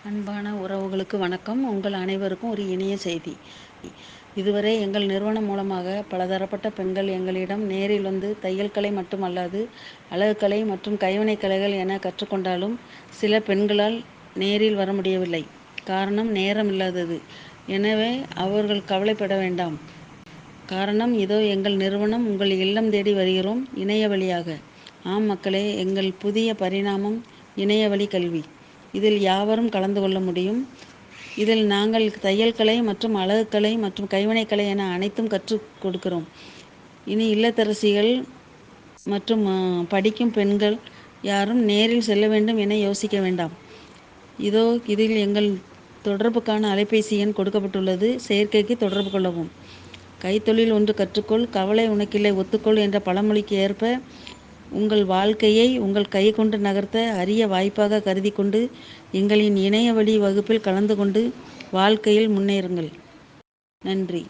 அன்பான உறவுகளுக்கு வணக்கம். உங்கள் அனைவருக்கும் ஒரு இனிய செய்தி. இதுவரை எங்கள் நிறுவனம் மூலமாக பலதரப்பட்ட பெண்கள் எங்களிடம் நேரில் வந்து தையல் கலை மட்டுமல்லாது அழகுக்கலை மற்றும் கைவினைக் கலைகள் என கற்றுக்கொண்டாலும் சில பெண்களால் நேரில் வர முடியவில்லை. காரணம் நேரம் இல்லாதது. எனவே அவர்கள் கவலைப்பட வேண்டாம். காரணம் இதோ எங்கள் நிறுவனம் உங்கள் இல்லம் தேடி வருகிறோம், இணைய வழியாக. ஆம் மக்களே, எங்கள் புதிய பரிணாமம் இணையவழி கல்வி. இதில் யாவரும் கலந்து கொள்ள முடியும். இதில் நாங்கள் தையல் கலை மற்றும் அழகுக்கலை மற்றும் கைவினைக்கலை என அனைத்தும் கற்றுக் கொடுக்கிறோம். இனி இல்லத்தரசிகள் மற்றும் படிக்கும் பெண்கள் யாரும் நேரில் செல்ல வேண்டும் என யோசிக்க வேண்டாம். இதோ இதில் எங்கள் தொடர்புக்கான அலைபேசி எண் கொடுக்கப்பட்டுள்ளது. சேர்க்கைக்கு தொடர்பு கொள்ளவும். கைத்தொழில் ஒன்று கற்றுக்கொள், கவலை உனக்கில்லை ஒத்துக்கொள் என்ற பழமொழிக்கு ஏற்ப உங்கள் வாழ்க்கையை உங்கள் கை கொண்டு நகர்த்த அரிய வாய்ப்பாக கருதி கொண்டு எங்களின் இணையவழி வகுப்பில் கலந்து கொண்டு வாழ்க்கையில் முன்னேறுங்கள். நன்றி.